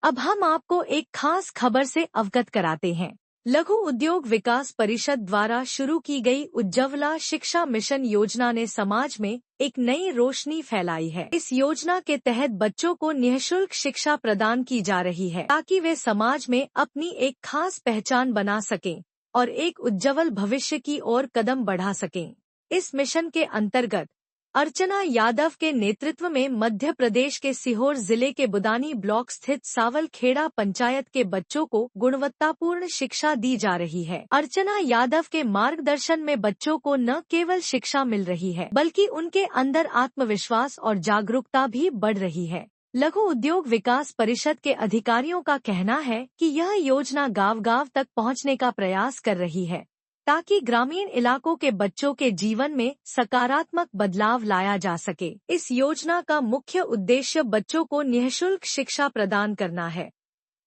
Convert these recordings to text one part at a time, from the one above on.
अब हम आपको एक खास खबर से अवगत कराते हैं। लघु उद्योग विकास परिषद द्वारा शुरू की गई उज्ज्वला शिक्षा मिशन योजना ने समाज में एक नई रोशनी फैलाई है। इस योजना के तहत बच्चों को निःशुल्क शिक्षा प्रदान की जा रही है ताकि वे समाज में अपनी एक खास पहचान बना सकें और एक उज्ज्वल भविष्य की ओर कदम बढ़ा सकें। इस मिशन के अंतर्गत अर्चना यादव के नेतृत्व में मध्य प्रदेश के सीहोर जिले के बुदानी ब्लॉक स्थित सावलखेड़ा पंचायत के बच्चों को गुणवत्तापूर्ण शिक्षा दी जा रही है। अर्चना यादव के मार्गदर्शन में बच्चों को न केवल शिक्षा मिल रही है बल्कि उनके अंदर आत्मविश्वास और जागरूकता भी बढ़ रही है। लघु उद्योग विकास परिषद के अधिकारियों का कहना है कि यह योजना गांव-गांव तक पहुंचने का प्रयास कर रही है ताकि ग्रामीण इलाकों के बच्चों के जीवन में सकारात्मक बदलाव लाया जा सके। इस योजना का मुख्य उद्देश्य बच्चों को निःशुल्क शिक्षा प्रदान करना है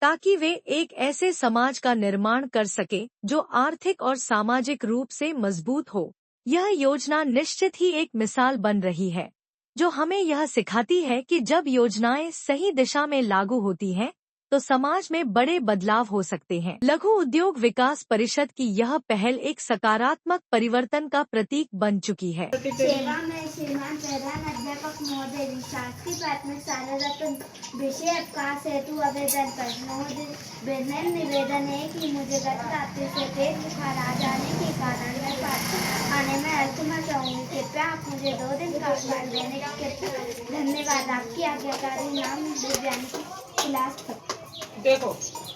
ताकि वे एक ऐसे समाज का निर्माण कर सके जो आर्थिक और सामाजिक रूप से मजबूत हो। यह योजना निश्चित ही एक मिसाल बन रही है जो हमें यह सिखाती है कि जब योजनाएं सही दिशा में लागू होती हैं तो समाज में बड़े बदलाव हो सकते हैं। लघु उद्योग विकास परिषद की यह पहल एक सकारात्मक परिवर्तन का प्रतीक बन चुकी है। सेवा में श्रीमान प्रधान अध्यापक महोदय शासकीय प्राथमिक शाला रतन विषय अवकाश हेतु आवेदन पर महोदय निवेदन है कि मुझे गत रात्रि से तेज बुखार आ जाने के कारण मैं पास आने में असमर्थ रहूंगी। कृपया आप मुझे 2 दिन का अवकाश देने के धन्यवाद। आपकी आज्ञाकारी नाम दिव्यांशी क्लास। देखो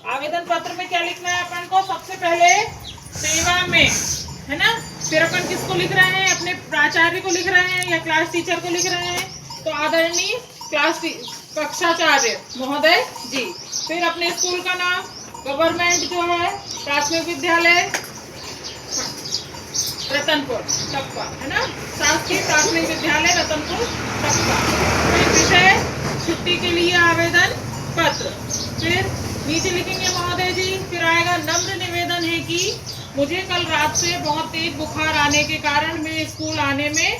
आवेदन पत्र में क्या लिखना है अपन को, सबसे पहले सेवा में, है ना। फिर अपन किसको लिख रहे हैं, अपने प्राचार्य को लिख रहे हैं या क्लास टीचर को लिख रहे हैं, तो आदरणीय कक्षाचार्य महोदय जी। फिर अपने स्कूल का नाम, गवर्नमेंट जो है प्राथमिक विद्यालय रतनपुर टप्पा, है ना, शासकीय प्राथमिक विद्यालय रतनपुर टप्पा। फिर विषय छुट्टी के लिए आवेदन पत्र। फिर नीचे लिखेंगे महोदय जी। फिर आएगा नम्र निवेदन है कि मुझे कल रात से बहुत तेज बुखार आने के कारण मैं स्कूल आने में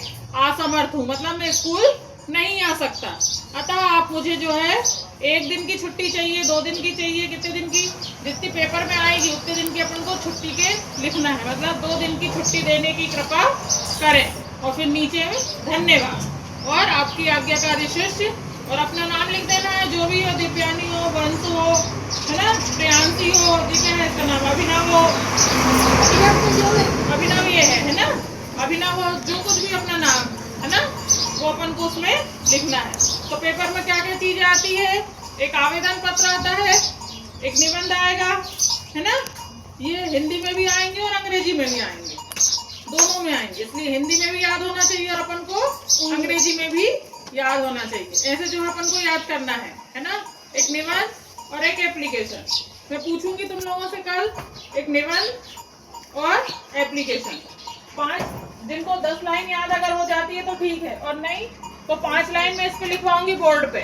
असमर्थ हूँ, मतलब मैं स्कूल नहीं आ सकता। अतः आप मुझे जो है 1 दिन की छुट्टी चाहिए, 2 दिन की चाहिए, कितने दिन की, जितनी पेपर में आएगी उतने दिन की अपन को छुट्टी के लिखना है, मतलब 2 दिन की छुट्टी देने की कृपा करें। और फिर नीचे में धन्यवाद और आपकी आज्ञाकारी शिष्य और अपना नाम लिख देना है, जो भी हो, दिव्यानी हो, वंश हो, है ना, प्रियांशी हो, क्या है इसका नाम, अभिनव हो, अभिनव ये है ना, अभिनव हो, जो कुछ भी अपना नाम है ना वो अपन को उसमें लिखना है। तो पेपर में क्या क्या चीजें आती है, एक आवेदन पत्र आता है, एक निबंध आएगा, है ना, ये हिंदी में भी आएंगे और अंग्रेजी में भी आएंगे, दोनों में आएंगे, इसलिए हिंदी में भी याद होना चाहिए और अपन को अंग्रेजी में भी याद होना चाहिए। ऐसे जो अपन को याद करना है ना, एक निबंध और एक एप्लीकेशन। मैं पूछूंगी तुम लोगों से कल एक निबंध और एप्लीकेशन। 5 दिन को 10 लाइन याद अगर हो जाती है तो ठीक है, और नहीं तो 5 लाइन में इस पे लिखवाऊंगी बोर्ड पे।